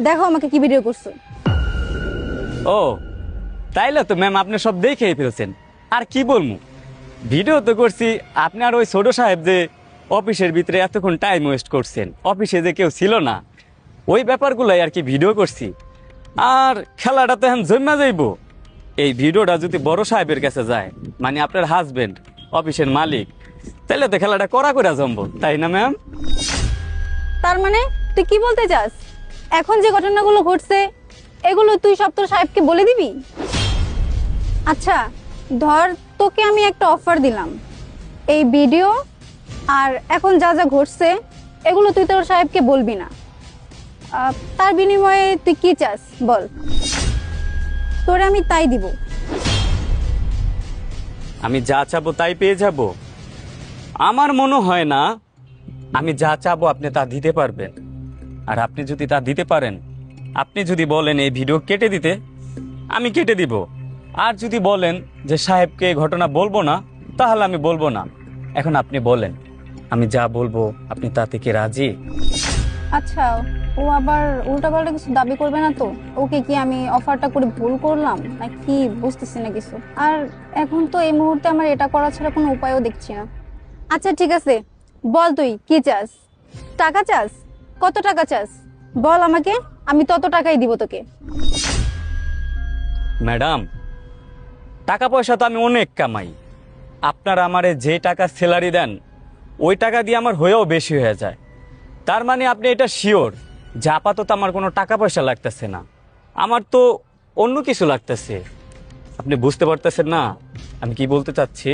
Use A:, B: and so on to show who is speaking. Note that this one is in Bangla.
A: দেখো আমাকে কি ভিডিও করছো।
B: ও তাইলে তো ম্যাম আপনি সব দেখেই ফেলছেন। আর কি বলবো, ভিডিও তো করছি। আপনি আর ওই ছোট সাহেব যে অফিসের ভিতরে এতক্ষণ টাইম ওয়েস্ট করছেন, অফিসে যে কেউ ছিল না, ওই ব্যাপারগুলাই আর কি ভিডিও করছি। আর খেলাটা তো এখন জমা যাইব। এই ভিডিওটা যদি বড় সাহেবের কাছে যায়, মানে আপনার হাজবেন্ড, অফিসের মালিক, তাহলে তো খেলাটা করা করে জমবো, তাই না ম্যাম?
A: তার মানে তুই কি বলতে চাস, এখন যে ঘটনাগুলো ঘটছে এগুলো তুই সব তোর সাহেবকে বলে দিবি? আচ্ছা ধর, তোকে আমি একটা অফার দিলাম, এই ভিডিও আর এখন যা যা ঘটছে এগুলো তুই তোর সাহেবকে বলবি না। তার বিনিময়ে তুই কি চাস বল, তোরে আমি তাই দিব।
B: আমি যা চাবো তাই পেয়ে যাব? আমার মনে হয় না আমি যা চাবো আপনি তা দিতে পারবেন। আর আপনি যদি তা দিতে পারেন, আপনি যদি বলেন এই ভিডিও কেটে দিতে, আমি কেটে দিব। আর যদি বলেন যে সাহেবকে এই ঘটনা বলবো না, তাহলে আমি বলবো না। এখন আপনি বলেন, আমি যা বলবো আপনি তাতে কি রাজি?
A: আচ্ছা, ও আবার উল্টাপাল্টা কিছু দাবি করবে না তো? ওকে কি আমি অফারটা করে ভুল করলাম নাকি বুঝতেছি না কিছু। আর এখন তো এই মুহূর্তে আমার এটা করা ছাড়া কোনো উপায়ও দেখছি না। আচ্ছা ঠিক আছে, বল তুই কি চাস। টাকা চাস? কত টাকা চাস বল আমাকে, আমি তত টাকাই দিব তোকে।
B: ম্যাডাম, টাকা পয়সা তো আমি অনেক কামাই। আপনারা আমারে যে টাকা স্যালারি দেন, ওই টাকা দিয়ে আমার হয়েও বেশি হয়ে যায়। তার মানে আপনি এটা শিওর যে আপাতত আমার কোনো টাকা পয়সা লাগতেছে না, আমার তো অন্য কিছু লাগতেছে। আপনি বুঝতে পারতেছেন না আমি কি বলতে চাচ্ছি?